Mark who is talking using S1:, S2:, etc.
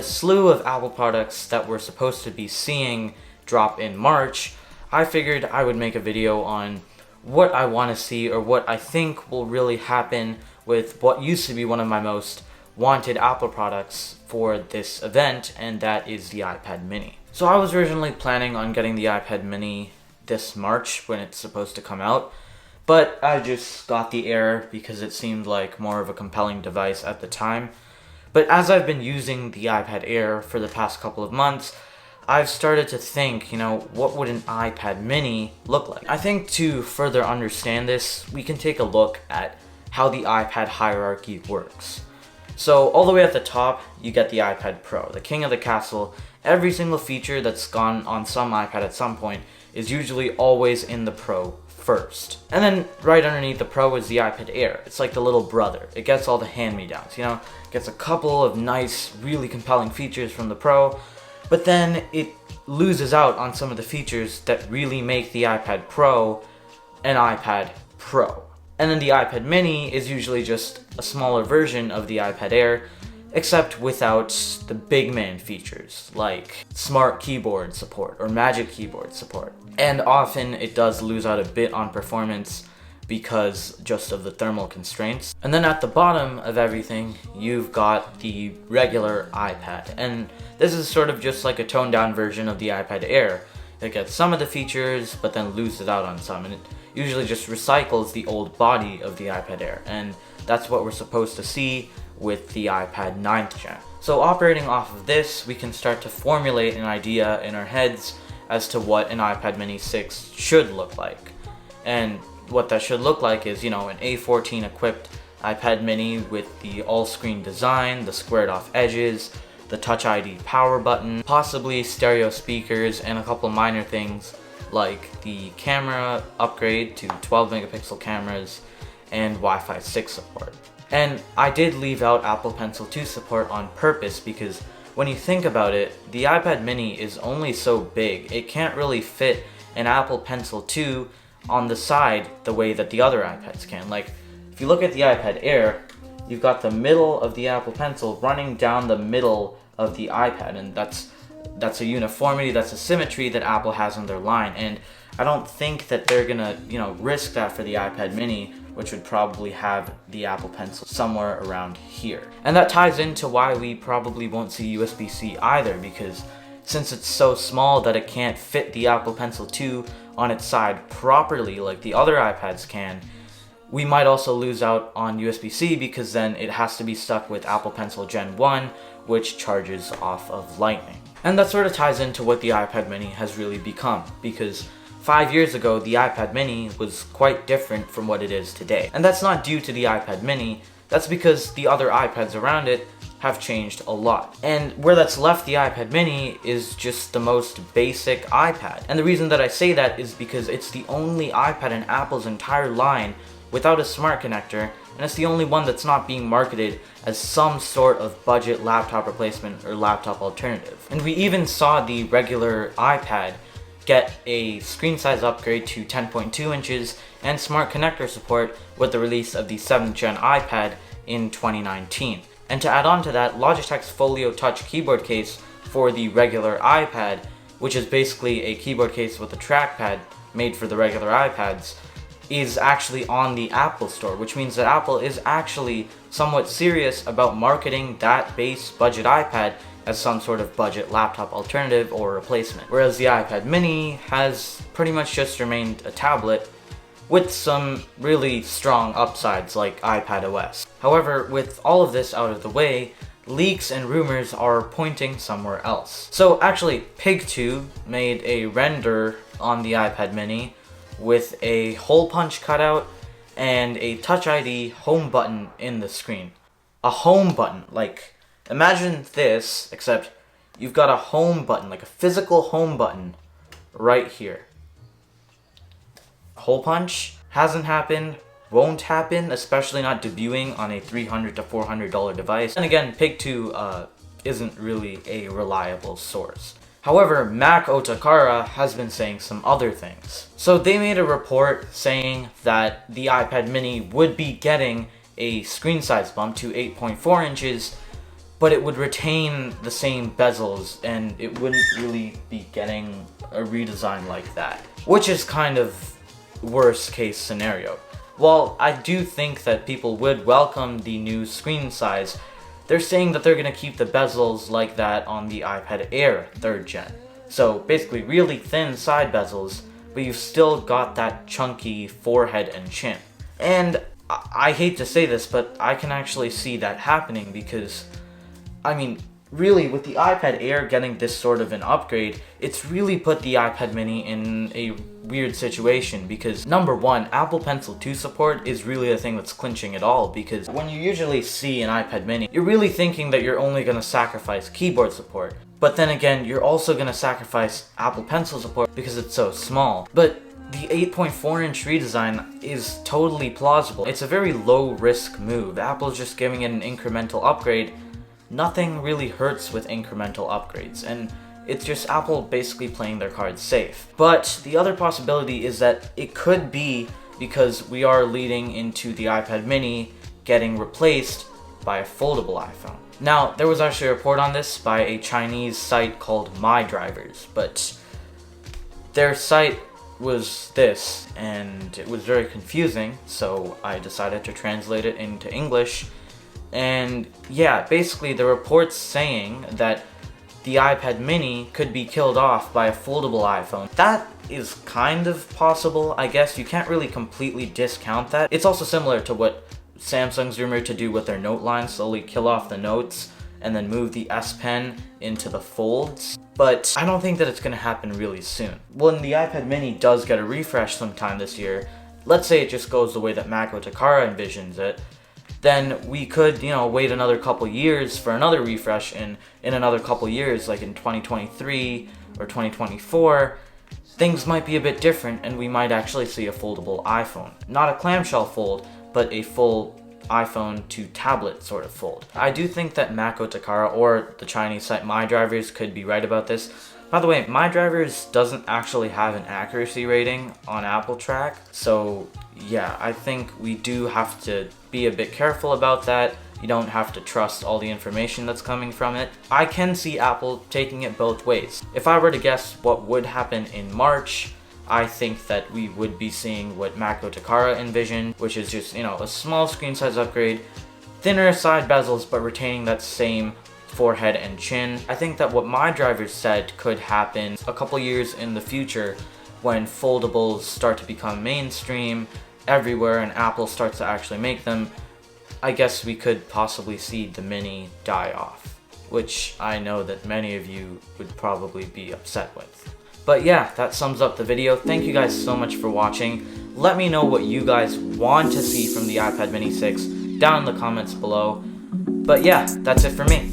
S1: slew of Apple products that we're supposed to be seeing drop in March, I figured I would make a video on what I want to see or what I think will really happen with what used to be one of my most wanted Apple products for this event, and that is the iPad mini. So I was originally planning on getting the iPad mini this March when it's supposed to come out, but I just got the Air because it seemed like more of a compelling device at the time. But as I've been using the iPad Air for the past couple of months, I've started to think, what would an iPad mini look like? I think to further understand this, we can take a look at how the iPad hierarchy works. So all the way at the top, you get the iPad Pro, the king of the castle. Every single feature that's gone on some iPad at some point is usually always in the Pro first. And then right underneath the Pro is the iPad Air. It's like the little brother. It gets all the hand-me-downs, gets a couple of nice, really compelling features from the Pro, but then it loses out on some of the features that really make the iPad Pro an iPad Pro. And then the iPad mini is usually just a smaller version of the iPad Air, except without the big man features like smart keyboard support or magic keyboard support. And often it does lose out a bit on performance because just of the thermal constraints. And then at the bottom of everything, you've got the regular iPad. And this is sort of just like a toned down version of the iPad Air. It gets some of the features, but then loses out on some. And it usually just recycles the old body of the iPad Air. And that's what we're supposed to see with the iPad 9th gen. So operating off of this, we can start to formulate an idea in our heads as to what an iPad mini 6 should look like. And what that should look like is, an A14 equipped iPad mini with the all-screen design, the squared off edges, the Touch ID power button, possibly stereo speakers, and a couple minor things like the camera upgrade to 12 megapixel cameras and Wi-Fi 6 support. And I did leave out Apple Pencil 2 support on purpose because when you think about it, the iPad mini is only so big, it can't really fit an Apple Pencil 2 on the side the way that the other iPads can. Like, if you look at the iPad Air, you've got the middle of the Apple Pencil running down the middle of the iPad, and that's a uniformity, that's a symmetry that Apple has on their line. And I don't think that they're gonna, risk that for the iPad mini, which would probably have the Apple Pencil somewhere around here. And that ties into why we probably won't see USB-C either, because since it's so small that it can't fit the Apple Pencil 2 on its side properly like the other iPads can, we might also lose out on USB-C because then it has to be stuck with Apple Pencil Gen 1, which charges off of Lightning. And that sort of ties into what the iPad mini has really become, because 5 years ago, the iPad mini was quite different from what it is today. And that's not due to the iPad mini, that's because the other iPads around it have changed a lot. And where that's left the iPad mini is just the most basic iPad. And the reason that I say that is because it's the only iPad in Apple's entire line without a smart connector, and it's the only one that's not being marketed as some sort of budget laptop replacement or laptop alternative. And we even saw the regular iPad get a screen size upgrade to 10.2 inches and smart connector support with the release of the 7th gen iPad in 2019. And to add on to that, Logitech's Folio Touch keyboard case for the regular iPad, which is basically a keyboard case with a trackpad made for the regular iPads, is actually on the Apple Store, which means that Apple is actually somewhat serious about marketing that base budget iPad as some sort of budget laptop alternative or replacement. Whereas the iPad mini has pretty much just remained a tablet with some really strong upsides like iPad OS. However, with all of this out of the way, leaks and rumors are pointing somewhere else. So actually, Pigtou made a render on the iPad mini with a hole punch cutout and a Touch ID home button in the screen. A home button, like, imagine this, except you've got a home button, like a physical home button right here. Hole punch hasn't happened, won't happen, especially not debuting on a $300 to $400 device. And again, Pigtou isn't really a reliable source. However, MacOtakara has been saying some other things. So they made a report saying that the iPad mini would be getting a screen size bump to 8.4 inches but it would retain the same bezels and it wouldn't really be getting a redesign like that, which is kind of worst case scenario. While I do think that people would welcome the new screen size, they're saying that they're going to keep the bezels like that on the iPad Air 3rd gen. So basically really thin side bezels, but you've still got that chunky forehead and chin. And I hate to say this, but I can actually see that happening because, I mean, really with the iPad Air getting this sort of an upgrade, it's really put the iPad mini in a weird situation because number one, Apple Pencil 2 support is really the thing that's clinching it all, because when you usually see an iPad mini, you're really thinking that you're only going to sacrifice keyboard support. But then again, you're also going to sacrifice Apple Pencil support because it's so small. But the 8.4-inch redesign is totally plausible. It's a very low-risk move. Apple's just giving it an incremental upgrade. Nothing really hurts with incremental upgrades, and it's just Apple basically playing their cards safe. But the other possibility is that it could be because we are leading into the iPad mini getting replaced by a foldable iPhone. Now, there was actually a report on this by a Chinese site called MyDrivers, but their site was this, and it was very confusing, so I decided to translate it into English. And yeah, basically the report's saying that the iPad mini could be killed off by a foldable iPhone. That is kind of possible, I guess. You can't really completely discount that. It's also similar to what Samsung's rumored to do with their Note line, slowly kill off the Notes and then move the S Pen into the folds. But I don't think that it's going to happen really soon. When the iPad mini does get a refresh sometime this year, let's say it just goes the way that MacOtakara envisions it, then we could, wait another couple years for another refresh in another couple years, like in 2023 or 2024, things might be a bit different and we might actually see a foldable iPhone. Not a clamshell fold, but a full iPhone to tablet sort of fold. I do think that MacOtakara or the Chinese site MyDrivers could be right about this. By the way, MyDrivers doesn't actually have an accuracy rating on Apple Track, so yeah, I think we do have to be a bit careful about that. You don't have to trust all the information that's coming from it. I can see Apple taking it both ways. If I were to guess what would happen in March, I think that we would be seeing what MacOtakara envisioned, which is just, a small screen size upgrade, thinner side bezels, but retaining that same forehead and chin. I think that what MyDrivers said could happen a couple years in the future when foldables start to become mainstream everywhere and Apple starts to actually make them. I guess we could possibly see the mini die off, which I know that many of you would probably be upset with. But yeah, that sums up the video. Thank you guys so much for watching. Let me know what you guys want to see from the iPad mini 6 down in the comments below. But yeah, that's it for me.